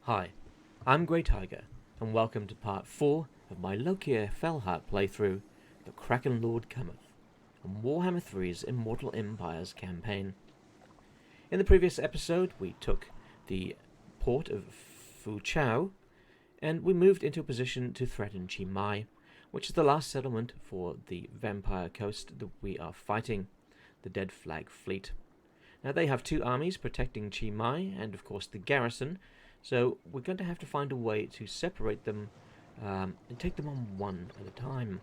Hi, I'm Grey Tiger, and welcome to part 4 of my Lokhir Fellheart playthrough, the Krakenlord Cometh, on Warhammer 3's Immortal Empires campaign. In the previous episode, we took the port of Fuchao, and we moved into a position to threaten Chimai, which is the last settlement for the vampire coast that we are fighting, the Dead Flag Fleet. Now they have two armies protecting Chimai, and of course the garrison, so we're going to have to find a way to separate them and take them on one at a time.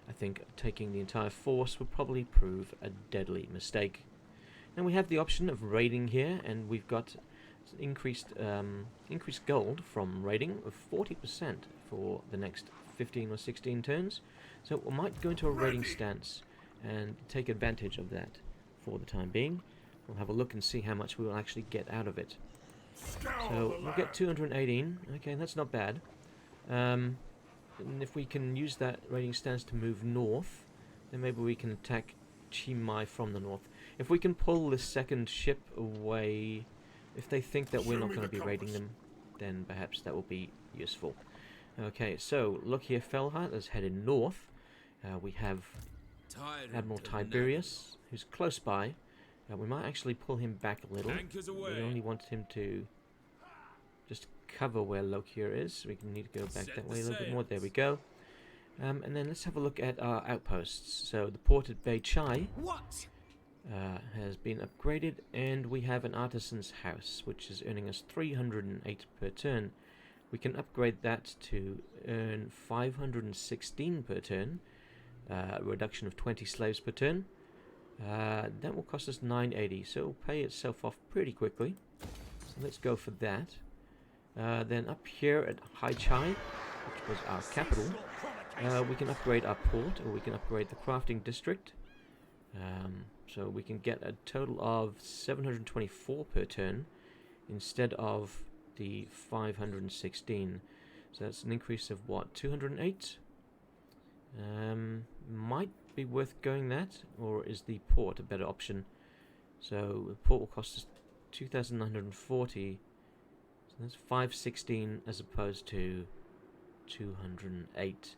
I think taking the entire force would probably prove a deadly mistake. And we have the option of raiding here, and we've got increased gold from raiding of 40% for the next 15 or 16 turns. So we might go into a raiding stance and take advantage of that for the time being. We'll have a look and see how much we will actually get out of it. So we'll get 218. Okay, that's not bad. And if we can use that raiding stance to move north, then maybe we can attack Chimai from the north. If we can pull this second ship away, if they think that we're not going to be raiding them, then perhaps that will be useful. Okay, so Lokhir Fellheart is headed north. We have Admiral Tiberius, who's close by. We might actually pull him back a little. We only want him to just cover where Lokhir is. We need to go back that way a little bit more. There we go. And then let's have a look at our outposts. So the port at Bei Chai has been upgraded, and we have an artisan's house, which is earning us 308 per turn. We can upgrade that to earn 516 per turn, a reduction of 20 slaves per turn. That will cost us 980, so it will pay itself off pretty quickly. So let's go for that. Then up here at Hai Chai, which was our capital, we can upgrade our port, or we can upgrade the crafting district. So we can get a total of 724 per turn instead of the 516. So that's an increase of what, 208? Might be worth going that, or is the port a better option? So the port will cost us 2,940, so that's 516 as opposed to 208.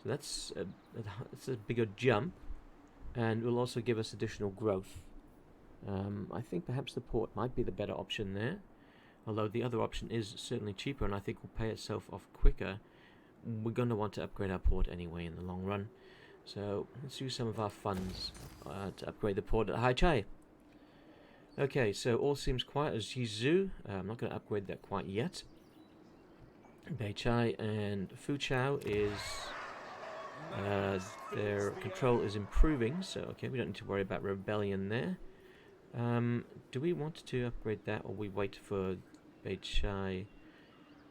So that's a bigger jump, and will also give us additional growth. I think perhaps the port might be the better option there, although the other option is certainly cheaper and I think will pay itself off quicker. We're going to want to upgrade our port anyway in the long run. So let's use some of our funds to upgrade the port at Hai Chai. Okay, so all seems quiet as Yizu. I'm not going to upgrade that quite yet. Bei Chai and Fuchao is... their control is improving, so okay, we don't need to worry about rebellion there. Do we want to upgrade that, or we wait for Bei Chai?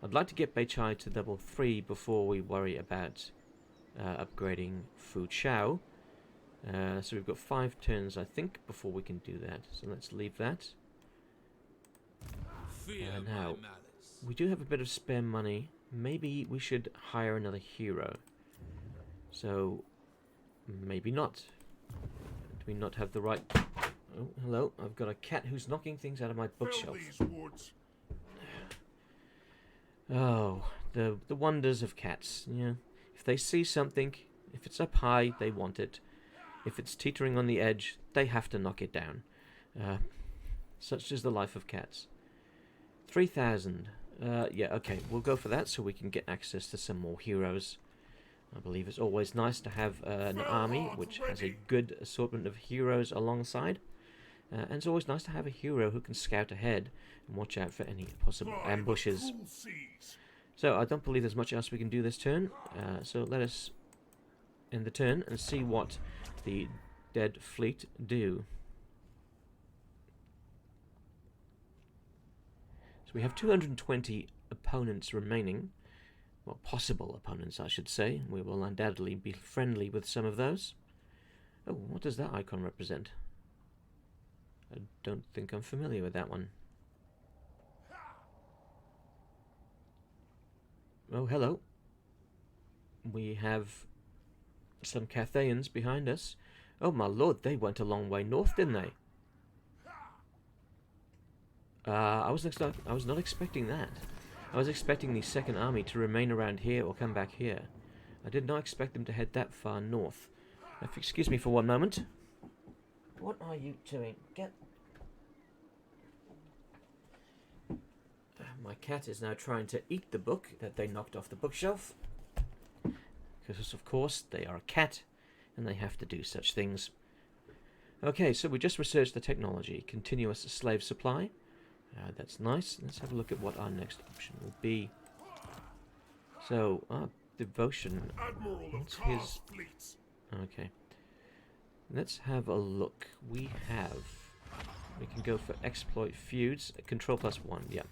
I'd like to get Bei Chai to level 3 before we worry about upgrading Fuchao. So we've got 5 turns, I think, before we can do that. So let's leave that. Now, we do have a bit of spare money. Maybe we should hire another hero. So, maybe not. Do we not have the right... Oh, hello. I've got a cat who's knocking things out of my bookshelf. Oh, the wonders of cats. Yeah. If they see something, if it's up high, they want it. If it's teetering on the edge, they have to knock it down. Such is the life of cats. 3,000. Yeah, okay, we'll go for that so we can get access to some more heroes. I believe it's always nice to have an army which has a good assortment of heroes alongside. And it's always nice to have a hero who can scout ahead and watch out for any possible ambushes. So I don't believe there's much else we can do this turn. So let us end the turn and see what the Dead Fleet do. So we have 220 opponents remaining. Well, possible opponents, I should say. We will undoubtedly be friendly with some of those. Oh, what does that icon represent? I don't think I'm familiar with that one. Oh, hello. We have some Cathayans behind us. Oh, my lord, they went a long way north, didn't they? I was not expecting that. I was expecting the second army to remain around here or come back here. I did not expect them to head that far north. If you excuse me for one moment. What are you doing? Get... My cat is now trying to eat the book that they knocked off the bookshelf. Because, of course, they are a cat, and they have to do such things. Okay, so we just researched the technology. Continuous slave supply. That's nice. Let's have a look at what our next option will be. So, devotion. What's his... Okay. Let's have a look. We can go for exploit feuds. Control +1, yeah.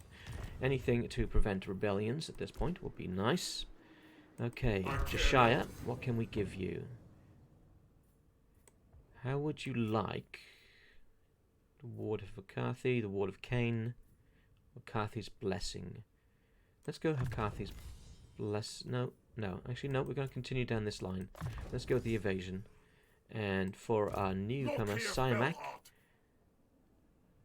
Anything to prevent rebellions at this point will be nice. Okay, Josiah, what can we give you? How would you like the Ward of Carthay, the Ward of Cain, or Carthay's Blessing? Let's go have Carthay's No, actually no, we're going to continue down this line. Let's go with the evasion. And for our newcomer, Siamak.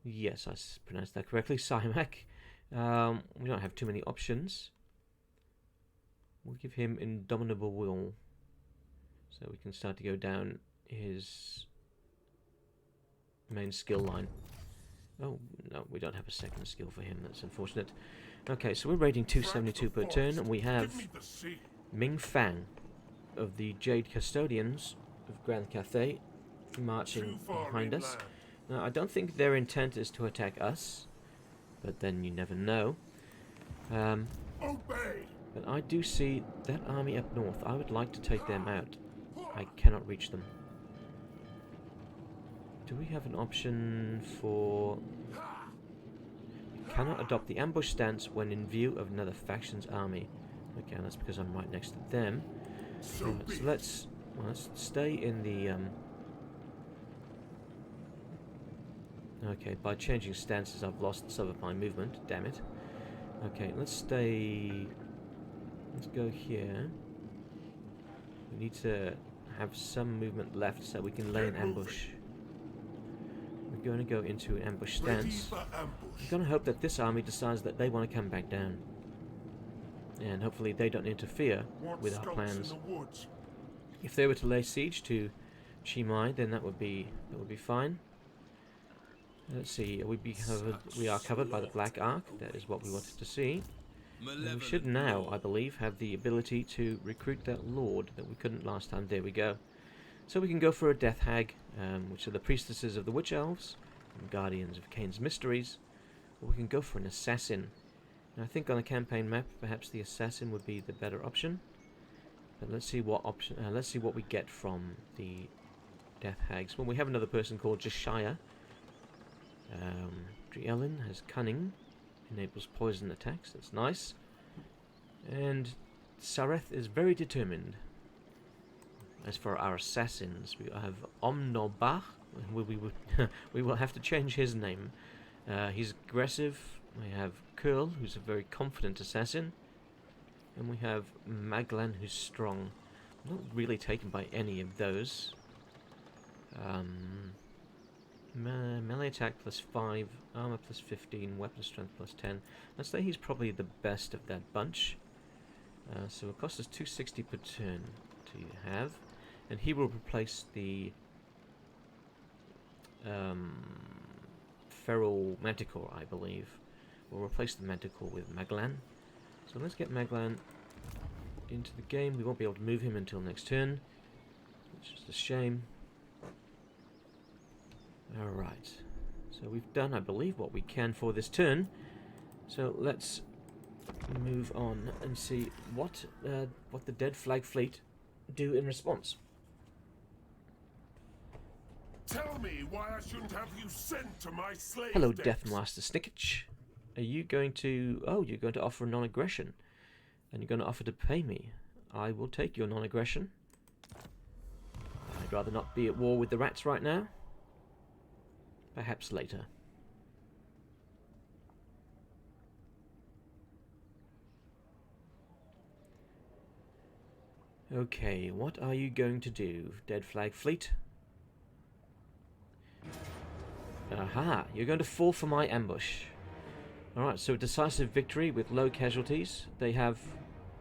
Yes, I pronounced that correctly, Siamak. We don't have too many options. We'll give him Indomitable Will, so we can start to go down his main skill line. Oh, no, we don't have a second skill for him. That's unfortunate. Okay, so we're rating 272 per turn, and we have Ming Fang of the Jade Custodians of Grand Cathay marching behind us. Now, I don't think their intent is to attack us, but then you never know. But I do see that army up north. I would like to take them out. I cannot reach them. Do we have an option for... Cannot adopt the ambush stance when in view of another faction's army. Okay, that's because I'm right next to them. So let's stay in the... Okay, by changing stances I've lost some of my movement, damn it. Okay, let's stay... Let's go here. We need to have some movement left so we can lay an ambush. We're going to go into an ambush stance. I'm going to hope that this army decides that they want to come back down. And hopefully they don't interfere with our plans. If they were to lay siege to Chimai, then that would be fine. Let's see, we are covered by the Black Ark. That is what we wanted to see. And we should now, I believe, have the ability to recruit that Lord that we couldn't last time. There we go. So we can go for a Death Hag, which are the priestesses of the Witch Elves, and Guardians of Cain's Mysteries. Or we can go for an Assassin. Now, I think on a campaign map, perhaps the Assassin would be the better option. But let's see what option. Let's see what we get from the Death Hags. Well, we have another person called Josiah. Driellin has Cunning. Enables poison attacks, that's nice. And Sareth is very determined. As for our assassins, we have Omnobach. We will have to change his name. He's aggressive. We have Curl, who's a very confident assassin. And we have Maglan, who's strong. I'm not really taken by any of those. Melee attack +5, armor +15, weapon strength +10. I'd say he's probably the best of that bunch. So it costs us 260 per turn to have. And he will replace the Feral Manticore, I believe. We'll replace the Manticore with Maglan. So let's get Maglan into the game. We won't be able to move him until next turn, which is a shame. Alright, so we've done, I believe, what we can for this turn. So let's move on and see what the Dead Flag Fleet do in response. Tell me why I shouldn't have you sent to my slave Hello, decks. Deathmaster Snickage. Are you going to... Oh, you're going to offer non-aggression. And you're going to offer to pay me. I will take your non-aggression. I'd rather not be at war with the rats right now. Perhaps later. Okay, what are you going to do, Dead Flag Fleet? Aha, you're going to fall for my ambush. Alright, so decisive victory with low casualties. They have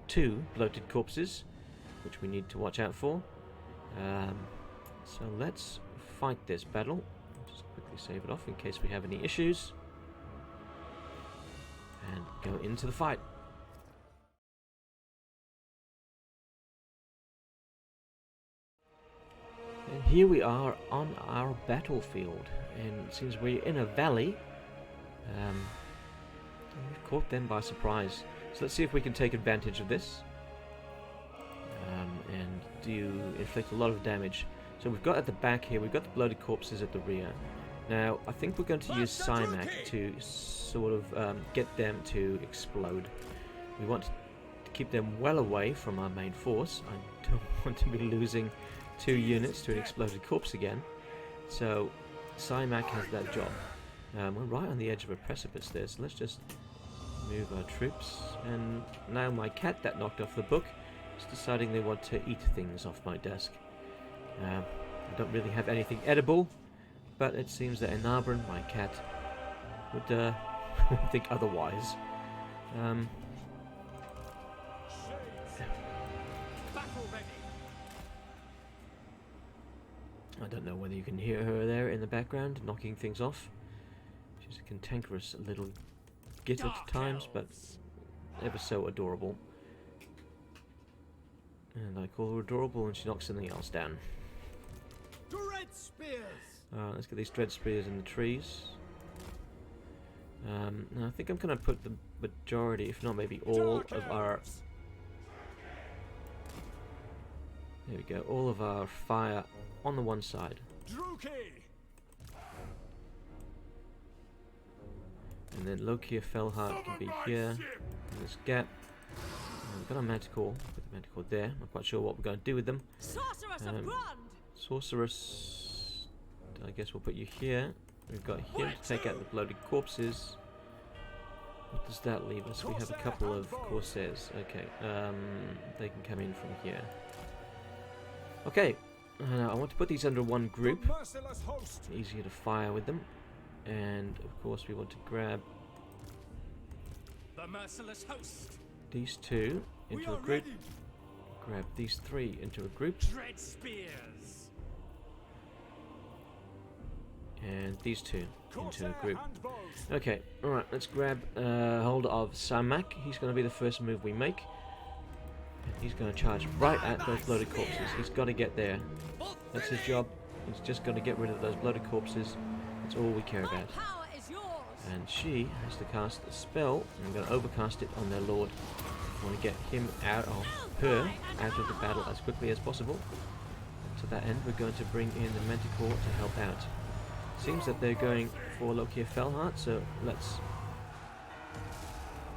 2 bloated corpses, which we need to watch out for. So let's fight this battle. Just quickly save it off in case we have any issues. And go into the fight. And here we are on our battlefield, and it seems we're in a valley. We've caught them by surprise. So let's see if we can take advantage of this. And do inflict a lot of damage. So we've got at the back here, we've got the bloated corpses at the rear. Now, I think we're going to use Cymac to sort of get them to explode. We want to keep them well away from our main force. I don't want to be losing 2 units to an exploded corpse again. So, Cymac has that job. We're right on the edge of a precipice there, so let's just move our troops. And now my cat that knocked off the book is deciding they want to eat things off my desk. I don't really have anything edible, but it seems that Enabran, my cat, would think otherwise. I don't know whether you can hear her there in the background, knocking things off. She's a cantankerous little git at times, but ever so adorable. And I call her adorable, and she knocks something else down. Dread spears. Let's get these dread spears in the trees. Now I think I'm going to put the majority, if not maybe all, of our... There we go, all of our fire on the one side. And then Lokhir Fellheart can be here, in this gap. We've got a Manticore, put the Manticore there. I'm not quite sure what we're going to do with them. Sorceress, I guess we'll put you here. We've got him to take out the bloated corpses. What does that leave us? We have a couple of Corsairs. Okay, they can come in from here. Okay, I want to put these under one group. Easier to fire with them. And of course we want to grab the merciless host. These 2 into a group. Grab these 3 into a group. Dread spears. And these 2 into a group. Okay, alright, let's grab hold of Cymac. He's going to be the first move we make. And he's going to charge right at those bloated corpses. He's got to get there. That's his job. He's just going to get rid of those bloated corpses. That's all we care about. And she has to cast a spell. And I'm going to overcast it on their lord. I want to get him out of her out of the battle as quickly as possible. And to that end, we're going to bring in the Manticore to help out. Seems that they're going for Lokhir Fellheart, so let's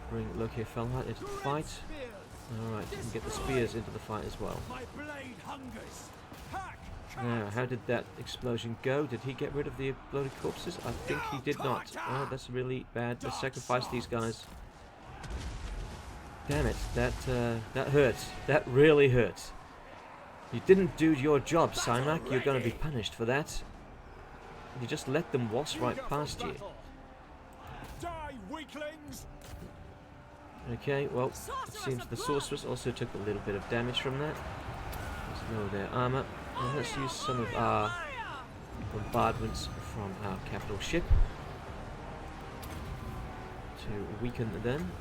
bring Lokhir Fellheart into the fight. Alright, and get the spears into the fight as well. Now, how did that explosion go? Did he get rid of the bloated corpses? I think he did not. Oh, that's really bad. Let's sacrifice these guys. Damn it, that hurts. That really hurts. You didn't do your job, Cymac. You're going to be punished for that. You just let them waltz right past you. Okay, well, it seems the sorceress also took a little bit of damage from that. Let's lower their armor. And let's use some of our bombardments from our capital ship to weaken them.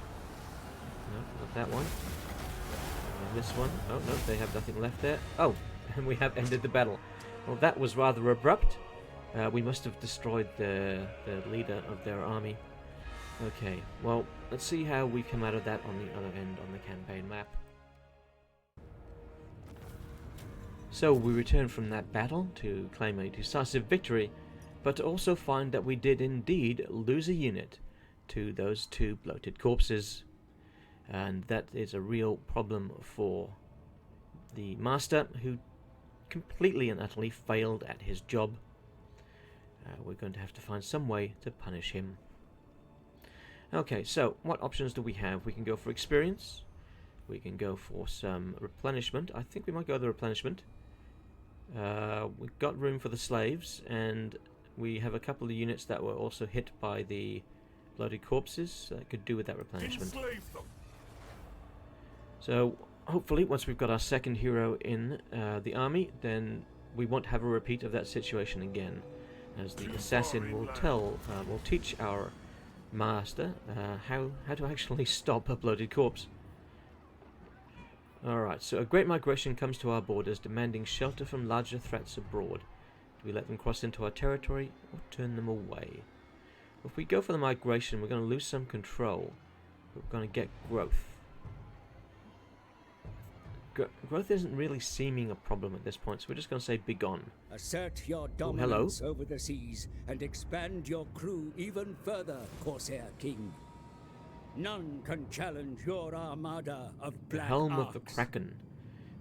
No, not that one. And this one. Oh, no, they have nothing left there. Oh, and we have ended the battle. Well, that was rather abrupt. We must have destroyed the leader of their army. Okay, well, let's see how we come out of that on the other end on the campaign map. So we return from that battle to claim a decisive victory, but to also find that we did indeed lose a unit to those 2 bloated corpses. And that is a real problem for the master, who completely and utterly failed at his job. We're going to have to find some way to punish him. Okay, so what options do we have? We can go for experience. We can go for some replenishment. I think we might go the replenishment. We've got room for the slaves, and we have a couple of units that were also hit by the bloody corpses. Could do with that replenishment. Enslave them. So hopefully once we've got our second hero in the army, then we won't have a repeat of that situation again, as the assassin will teach our master how to actually stop a bloated corpse. Alright, so a great migration comes to our borders, demanding shelter from larger threats abroad. Do we let them cross into our territory, or turn them away? If we go for the migration, we're going to lose some control, but we're going to get growth. Growth isn't really seeming a problem at this point, so we're just going to say begone. Assert your dominance over the seas and expand your crew even further, Corsair King. None can challenge your armada of black Helm arcs. of the Kraken.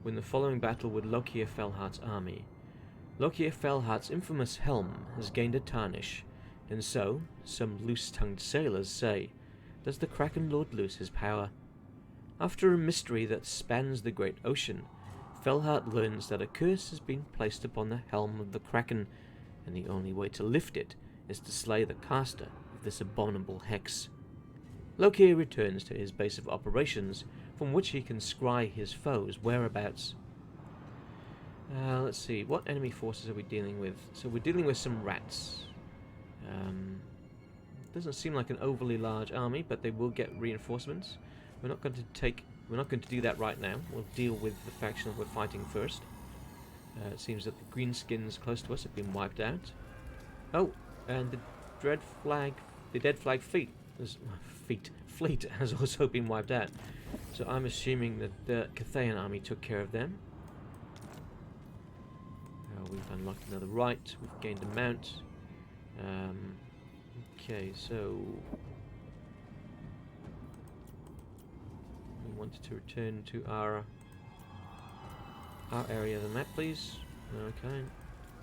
Win the following battle with Lokhir Fellheart's army. Lokhir Fellheart's infamous helm has gained a tarnish, and so, some loose-tongued sailors say, does the Krakenlord lose his power? After a mystery that spans the great ocean, Fellheart learns that a curse has been placed upon the helm of the Kraken, and the only way to lift it is to slay the caster of this abominable hex. Lokhir returns to his base of operations, from which he can scry his foes' whereabouts. Let's see, what enemy forces are we dealing with? So we're dealing with some rats. Doesn't seem like an overly large army, but they will get reinforcements. We're not going to do that right now. We'll deal with the faction that we're fighting first. It seems that the greenskins close to us have been wiped out. Oh, and the dead flag fleet has also been wiped out. So I'm assuming that the Cathayan army took care of them. We've unlocked another right. We've gained a mount. Okay, so we wanted to return to our area of the map, please. Okay, I'm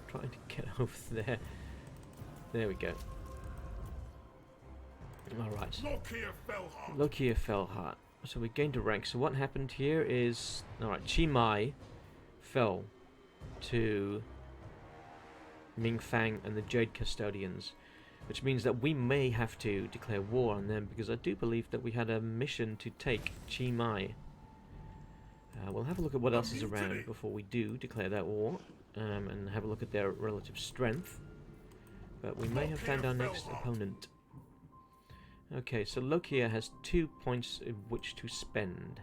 trying to get over there. There we go. Alright. Lokhir Fellheart. Lokhir Fellheart. So we gained a rank. So what happened here is... Alright, Chi Mai fell to Ming Fang and the Jade Custodians, which means that we may have to declare war on them, because I do believe that we had a mission to take Chi Mai. We'll have a look at what else is around before we do declare that war, and have a look at their relative strength. But we may have found our next opponent. Okay, so Lokhir has 2 points in which to spend.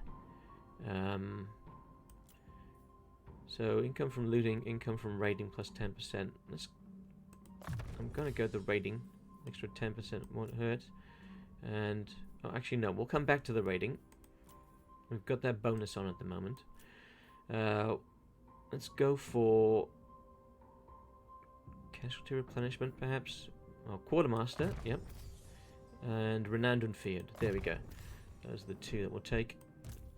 So income from looting, income from raiding plus 10%. I'm gonna go the raiding. Extra 10% won't hurt. And oh, actually no, we'll come back to the raiding. We've got that bonus on at the moment. Let's go for casualty replenishment, perhaps. Oh, quartermaster. Yep. And renowned and feared. There we go. Those are the two that we'll take.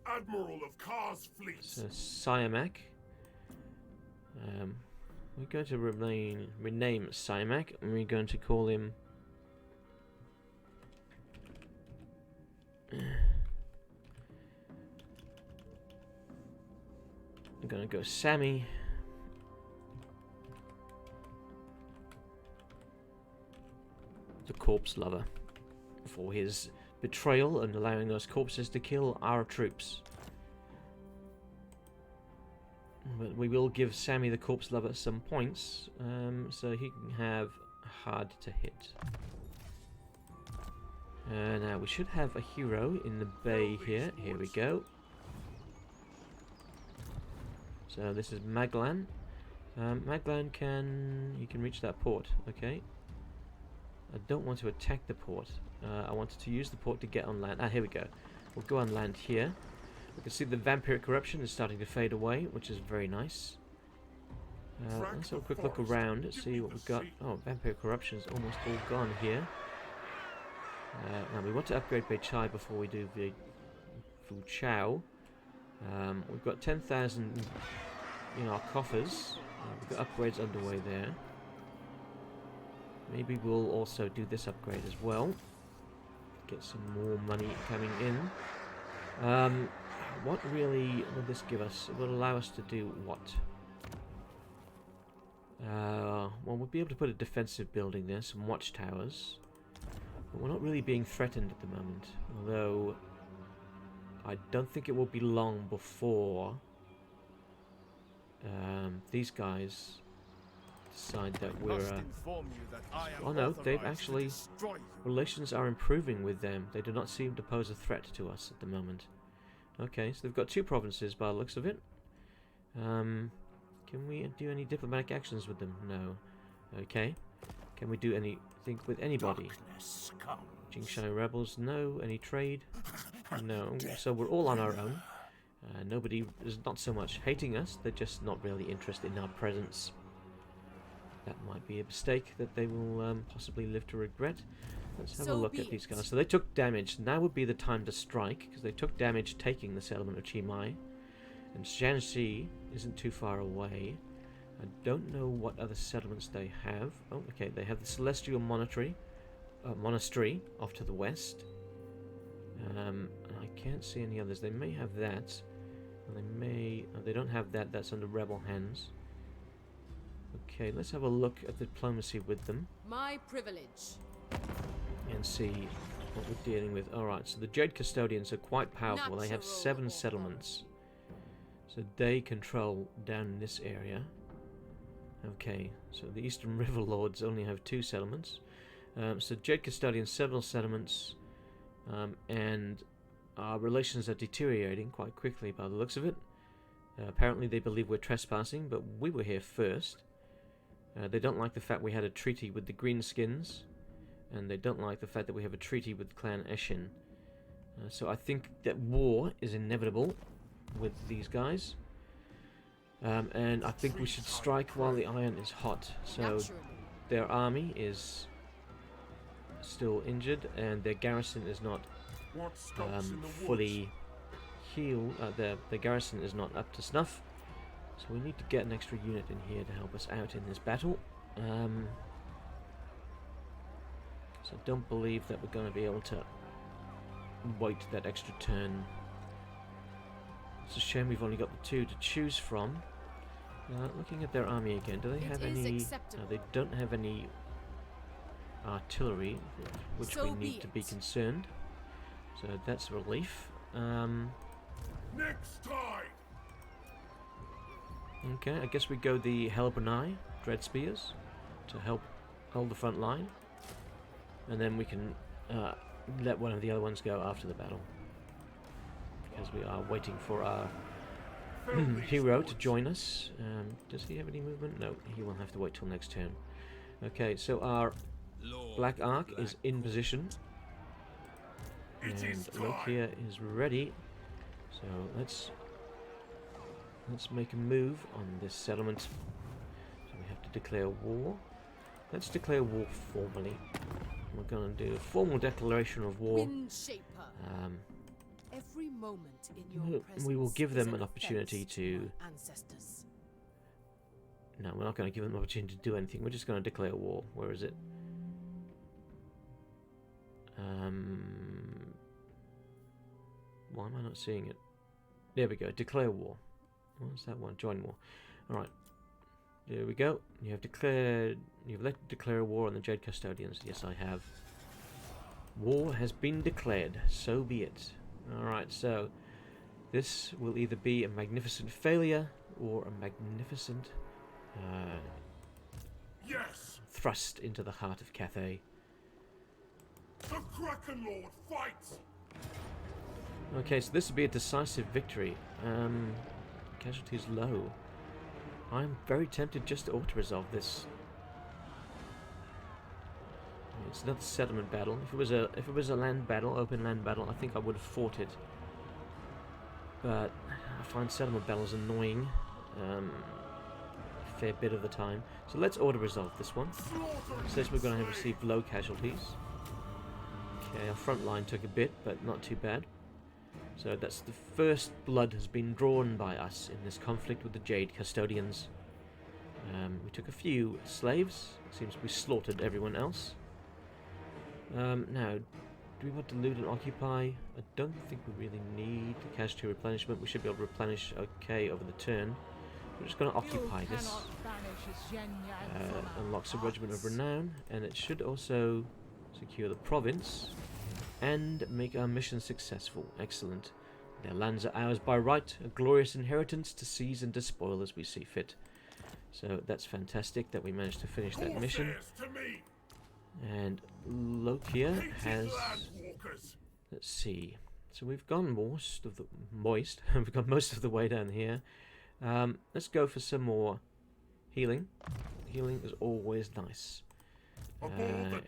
Admiral of Kar's fleet. So Siamak. We're going to rename Siamak, and we're going to call him I'm going to go Sammy. The Corpse Lover, for his betrayal and allowing those corpses to kill our troops. But we will give Sammy the Corpse Lover some points, so he can have hard to hit. Now we should have a hero in the bay here. Here we go. So this is Maglan. Maglan can reach that port. Okay. I don't want to attack the port. I wanted to use the port to get on land. Ah, here we go. We'll go on land here. We can see the vampiric corruption is starting to fade away, which is very nice. Let's have a quick look around and see what we've got. Oh, vampiric corruption is almost all gone here. Now we want to upgrade Beichai before we do the Fu Chao. We've got 10,000 in our coffers. We've got upgrades underway there. Maybe we'll also do this upgrade as well. Get some more money coming in. What really will this give us? It will allow us to do what? Well, we'll be able to put a defensive building there, some watchtowers. But we're not really being threatened at the moment, although I don't think it will be long before these guys decide that we're... oh no, they've actually... relations are improving with them. They do not seem to pose a threat to us at the moment. Okay, so they've got 2 provinces by the looks of it. Can we do any diplomatic actions with them? No. Okay. Can we do anything with anybody? Jingshan rebels? No. Any trade? No. So we're all on our own. Nobody is not so much hating us, they're just not really interested in our presence. That might be a mistake that they will possibly live to regret. Let's have a look at these guys. So they took damage. Now would be the time to strike, because they took damage taking the settlement of Chimai. And Shanxi isn't too far away. I don't know what other settlements they have. Oh, okay, they have the Celestial Monastery off to the west. And I can't see any others. They may have that. And they may... oh, they don't have that. That's under rebel hands. Okay, let's have a look at the diplomacy with them. My privilege. And see what we're dealing with. Alright, so the Jade Custodians are quite powerful. They have 7 settlements. So they control down in this area. Okay, so the Eastern River Lords only have 2 settlements. So Jade Custodians, several settlements. And our relations are deteriorating quite quickly by the looks of it. Apparently they believe we're trespassing, but we were here first. They don't like the fact we had a treaty with the Greenskins, and they don't like the fact that we have a treaty with Clan Eshin. So I think that war is inevitable with these guys. And I think we should strike while the iron is hot. So their army is still injured, and their garrison is not fully healed. The garrison is not up to snuff. So we need to get an extra unit in here to help us out in this battle. So I don't believe that we're going to be able to wait that extra turn. It's a shame we've only got the 2 to choose from. Looking at their army again, do they have any... no, they don't have any artillery, which we need to be concerned. So that's a relief. Next time. Okay, I guess we go the Helbronai Dread Spears to help hold the front line, and then we can let one of the other ones go after the battle, because we are waiting for our hero to join us. Does he have any movement? No, he will have to wait till next turn. Okay, so our Black Ark is in position, and Lokhir is ready. So let's make a move on this settlement. So we have to declare war. Let's declare war formally. We're going to do a formal declaration of war. Every moment in your we will give them an opportunity to... no, we're not going to give them an opportunity to do anything. We're just going to declare war. Where is it? Why am I not seeing it? There we go. Declare war. What's that one? Join war. Alright. There we go. You have declared... you've elected to declare war on the Jade Custodians. Yes, I have. War has been declared. So be it. Alright, so... this will either be a magnificent failure or a magnificent... yes! thrust into the heart of Cathay. The Krakenlord fights! Okay, so this will be a decisive victory. Casualties low. I'm very tempted just to auto-resolve this. It's another settlement battle. If it was a land battle, open land battle, I think I would have fought it. But I find settlement battles annoying a fair bit of the time. So let's auto-resolve this one. It says we're going to have received low casualties. Okay, our front line took a bit, but not too bad. So that's the first blood has been drawn by us in this conflict with the Jade Custodians. We took a few slaves. Seems we slaughtered everyone else. Now, do we want to loot and occupy? I don't think we really need the casualty replenishment. We should be able to replenish okay over the turn. We're just going to occupy this. Unlocks a Regiment of Renown, and it should also Secure the province. And make our mission successful. Excellent. Their lands are ours by right, a glorious inheritance to seize and despoil as we see fit. So that's fantastic that we managed to finish that mission. And Lokhir has... Let's see. So we've gone most of the... we've gone most of the way down here. Let's go for some more healing. Healing is always nice. And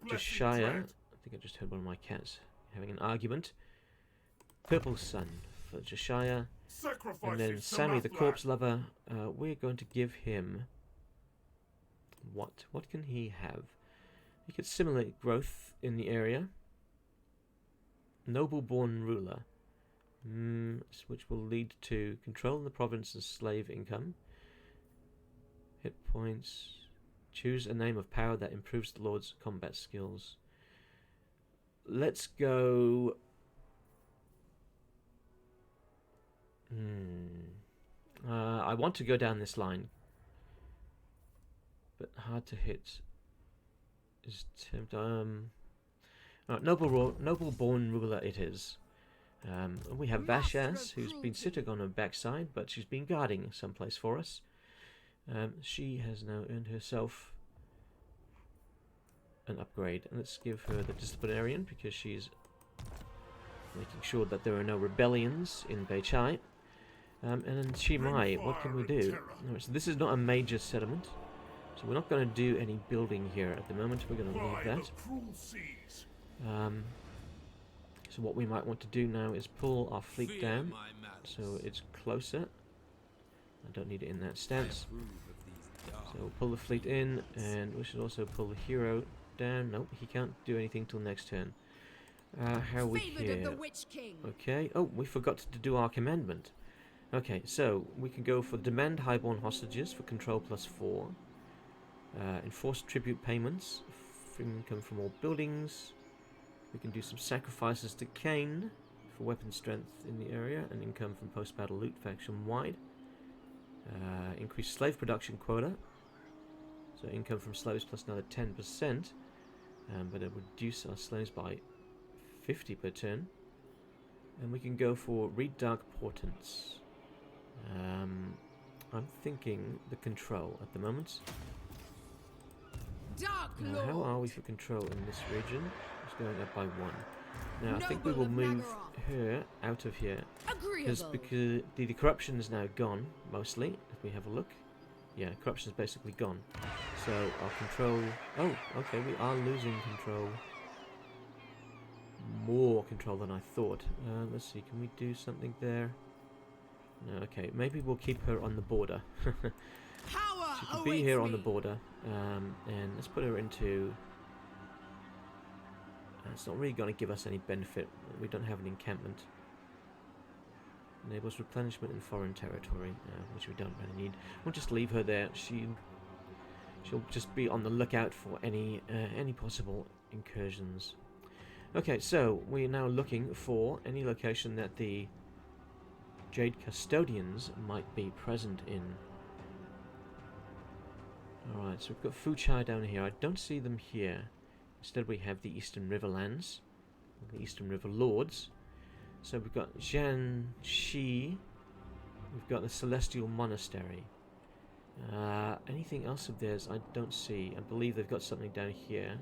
Josiah... I think I just heard one of my cats having an argument. Purple Sun for Josiah. And then Sammy the Corpse Lover, we're going to give him... What? What can he have? He could simulate growth in the area. Noble-born ruler. Which will lead to control in the province's slave income. Hit points. Choose a name of power that improves the Lord's combat skills. Let's go... I want to go down this line. But hard to hit. Is noble-born ruler it is. We have Vashas, who's been sitting on her backside, but she's been guarding someplace for us. She has now earned herself an upgrade. And let's give her the disciplinarian, because she's making sure that there are no rebellions in Beichai. And then Chimai, what can we do? So this is not a major settlement, so we're not going to do any building here at the moment. We're going to leave that. So what we might want to do now is pull our fleet down, so it's closer. I don't need it in that stance. So we'll pull the fleet in, and we should also pull the hero down. Nope, he can't do anything till next turn. How are we here? Okay. Oh, we forgot to do our commandment. Okay, so we can go for demand highborn hostages for control +4. Enforce tribute payments. Free income from all buildings. We can do some sacrifices to Cain for weapon strength in the area and income from post-battle loot faction wide. Increase slave production quota. So income from slaves plus another 10%. But it would reduce our slaves by 50 per turn. And we can go for read dark portents. I'm thinking the control at the moment. Now, how are we for control in this region? It's going up by 1. Now I think we will move her out of here because the corruption is now gone mostly. If we have a look, yeah, corruption is basically gone. So our control. Oh, okay, we are losing control. More control than I thought. Let's see, can we do something there? No, okay, maybe we'll keep her on the border. She can be here on the border, and let's put her into... it's not really going to give us any benefit. We don't have an encampment. Enables replenishment in foreign territory, which we don't really need. We'll just leave her there. She'll just be on the lookout for any possible incursions. Okay, so we're now looking for any location that the Jade Custodians might be present in. Alright, so we've got Fuchai down here. I don't see them here. Instead we have the Eastern Riverlands, the Eastern River Lords. So we've got Jianxi, we've got the Celestial Monastery. Anything else of theirs I don't see. I believe they've got something down here.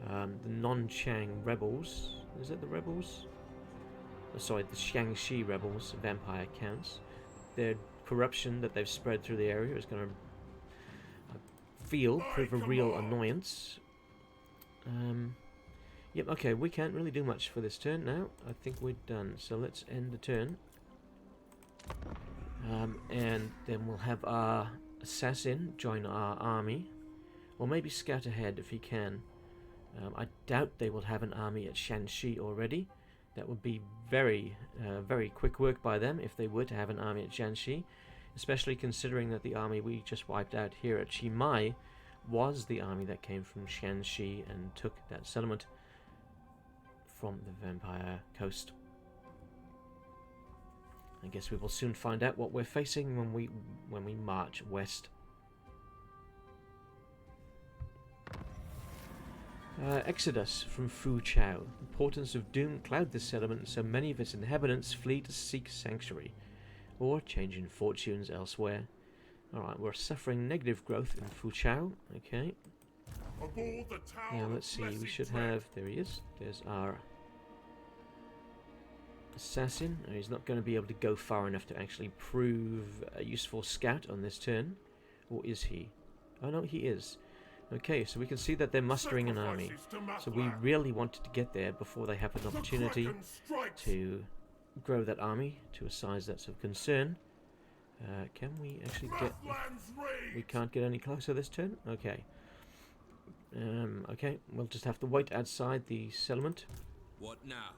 The Non-Chang Rebels. Is it the Rebels? Oh, sorry, the Xiangxi Rebels, vampire counts. Their corruption that they've spread through the area is going to prove a real annoyance. Yep, okay, we can't really do much for this turn now. I think we're done, so let's end the turn. And then we'll have our assassin join our army. Or maybe scout ahead if he can. I doubt they will have an army at Shanxi already. That would be very, very quick work by them if they were to have an army at Shanxi. Especially considering that the army we just wiped out here at Chimai was the army that came from Shanxi and took that settlement from the vampire coast. I guess we will soon find out what we're facing when we march west. Exodus from Fu Chao. The portents of doom cloud this settlement, so many of its inhabitants flee to seek sanctuary, or changing fortunes elsewhere. Alright, we're suffering negative growth in Fu Chao. Okay. Aboard the tower. Now let's see, we should have... There he is. There's our assassin. He's not going to be able to go far enough to actually prove a useful scout on this turn. Or is he? Oh no, he is. Okay, so we can see that they're mustering an army. So we really wanted to get there before they have an opportunity to grow that army to a size that's of concern. Can we actually get... We can't get any closer this turn? Okay. Okay, we'll just have to wait outside the settlement. What now?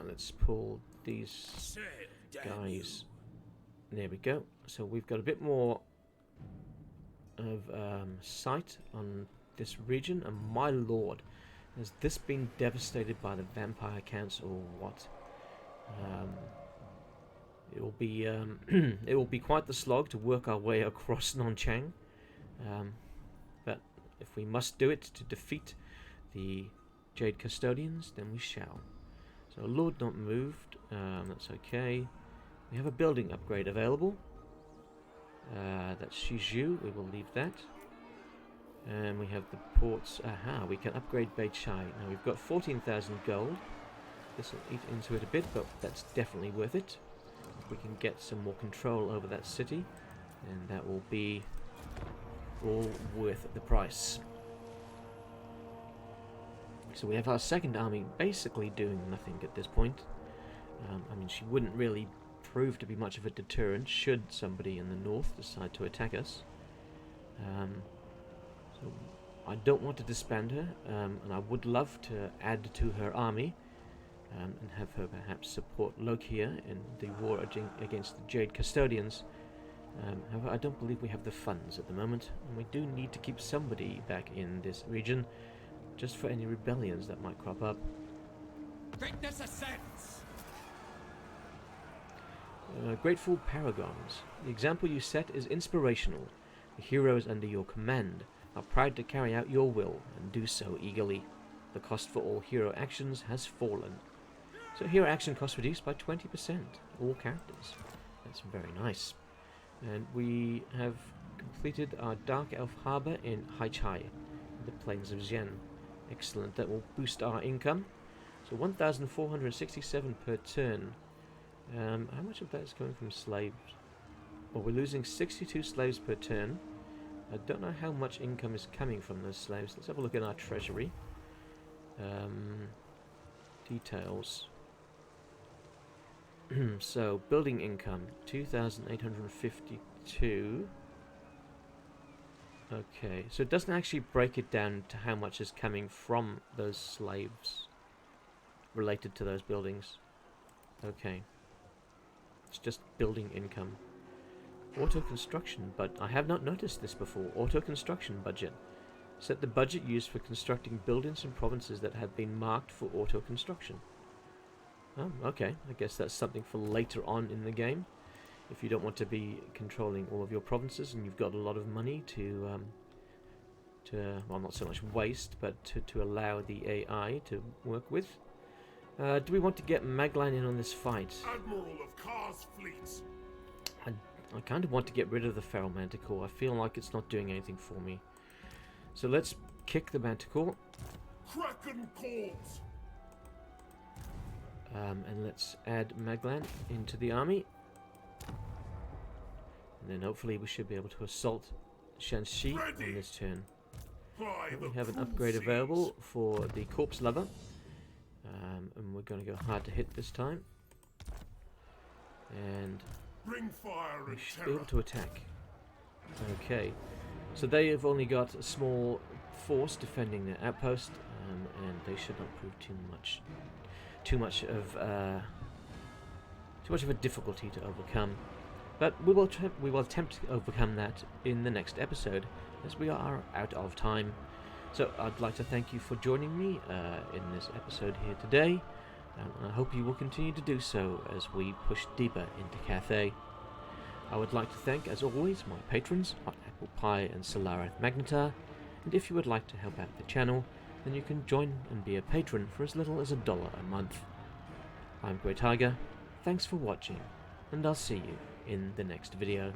Let's pull these guys. There we go. So we've got a bit more of sight on this region, and my lord, has this been devastated by the vampire counts or what? It will be it will be quite the slog to work our way across Nanchang, but if we must do it to defeat the Jade Custodians, then we shall. So Lord not moved, that's okay. We have a building upgrade available. That's Shizhu, we will leave that. And we have the ports. Aha, we can upgrade Beichai. Now we've got 14,000 gold. This will eat into it a bit, but that's definitely worth it. If we can get some more control over that city, then that will be all worth the price. So we have our second army basically doing nothing at this point. I mean, she wouldn't really prove to be much of a deterrent should somebody in the north decide to attack us. So I don't want to disband her, and I would love to add to her army and have her perhaps support Lokhir in the war against the Jade Custodians. However, I don't believe we have the funds at the moment, and we do need to keep somebody back in this region just for any rebellions that might crop up. Greatness ascends! Grateful Paragons. The example you set is inspirational. The heroes under your command are proud to carry out your will, and do so eagerly. The cost for all hero actions has fallen. So hero action cost reduced by 20%. All characters. That's very nice. And we have completed our Dark Elf Harbour in Haichai, the plains of Xian. Excellent, that will boost our income. So 1,467 per turn. How much of that is coming from slaves? Well, we're losing 62 slaves per turn. I don't know how much income is coming from those slaves. Let's have a look at our treasury. Details. So, building income, 2,852. Okay, so it doesn't actually break it down to how much is coming from those slaves related to those buildings. Okay. It's just building income. Auto construction, but I have not noticed this before. Auto construction budget. Set the budget used for constructing buildings and provinces that have been marked for auto construction. Oh, okay. I guess that's something for later on in the game. If you don't want to be controlling all of your provinces and you've got a lot of money to well, not so much waste, but to allow the AI to work with. Do we want to get Magline in on this fight? Admiral of Kar's fleet. I kind of want to get rid of the Feral Manticore. I feel like it's not doing anything for me. So let's kick the Manticore. Krakenlord. And let's add Maglan into the army. And then hopefully we should be able to assault Shanxi on this turn. We have an upgrade available for the Corpse Lover. And we're going to go hard to hit this time. And Bring fire we and should be terror. able to attack. Okay. So they have only got a small force defending their outpost. And they should not prove too much of a difficulty to overcome. But we will attempt to overcome that in the next episode, as we are out of time. So I'd like to thank you for joining me in this episode here today, and I hope you will continue to do so as we push deeper into Cathay. I would like to thank, as always, my patrons, Hot Apple Pie and Solara Magnetar, and if you would like to help out the channel, then you can join and be a patron for as little as $1 a month. I'm Grey Tiger, thanks for watching, and I'll see you in the next video.